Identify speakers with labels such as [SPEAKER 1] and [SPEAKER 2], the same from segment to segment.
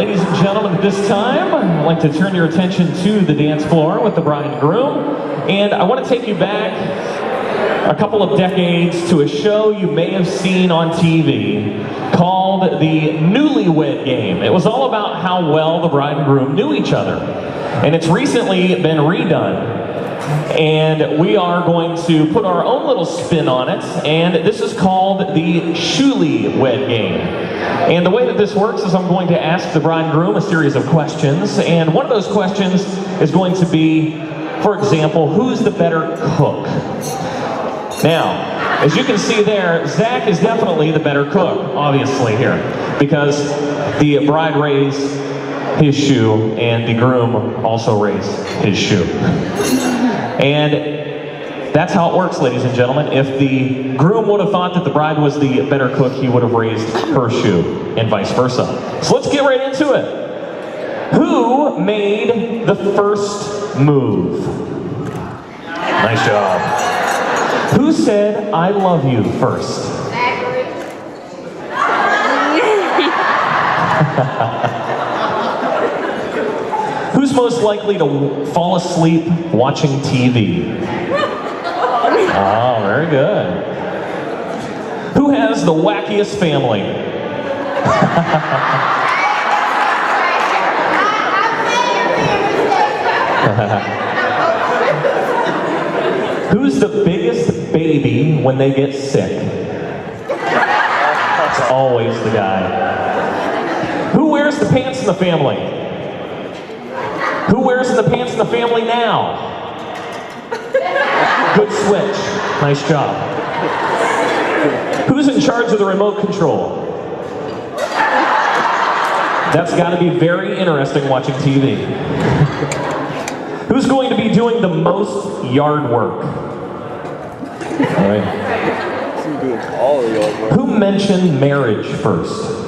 [SPEAKER 1] ladies and gentlemen, at this time, I'd like to turn your attention to the dance floor with the bride and groom. And I want to take you back a couple of decades to a show you may have seen on TV called the Newlywed Game. It was all about how well the bride and groom knew each other. And it's recently been redone. And we are going to put our own little spin on it, and this is called the Newlywed Game. And the way that this works is I'm going to ask the bride and groom a series of questions, and one of those questions is going to be, for example, who's the better cook? Now, as you can see there, Zach is definitely the better cook, obviously here, because the bride raised his shoe and the groom also raised his shoe. And that's how it works, ladies and gentlemen. If the groom would have thought that the bride was the better cook, he would have raised her shoe, and vice versa. So let's get right into it. Who made the first move? Nice job. Who said, "I love you" first? Who's most likely to fall asleep watching TV? Oh, very good. Who has the wackiest family? Who's the biggest baby when they get sick? It's always the guy. Who wears the pants in the family? Who wears the pants in the family now? Good switch. Nice job. Who's in charge of the remote control? That's got to be very interesting watching TV. Who's going to be doing the most yard work? All right. Who mentioned marriage first?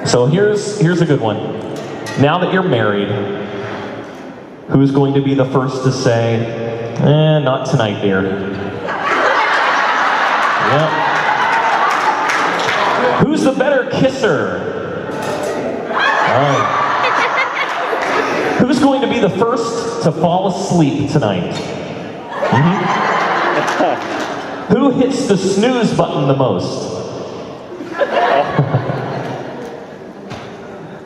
[SPEAKER 1] So here's a good one. Now that you're married, who's going to be the first to say, not tonight, dear? Yep. Who's the better kisser? Right. Who's going to be the first to fall asleep tonight? Who hits the snooze button the most?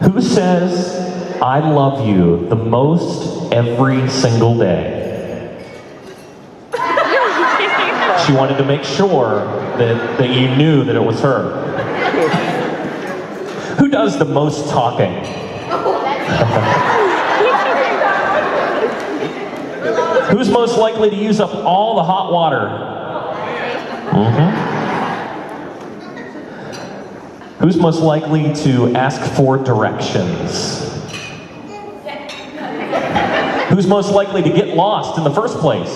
[SPEAKER 1] Who says, "I love you" the most every single day? She wanted to make sure that you knew that it was her. Who does the most talking? Who's most likely to use up all the hot water? Who's most likely to ask for directions? Who's most likely to get lost in the first place?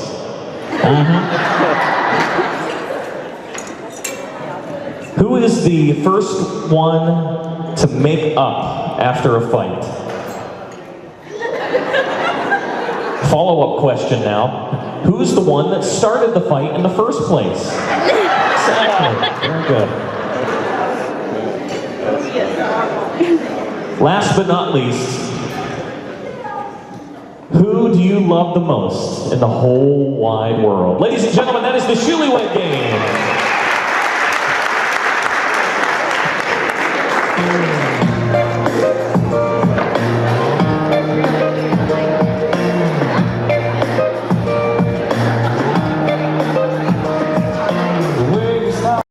[SPEAKER 1] Who is the first one to make up after a fight? Follow-up question now. Who's the one that started the fight in the first place? Exactly. Very good. Last but not least, who do you love the most in the whole wide world? Ladies and gentlemen, that is the Newlywed Game.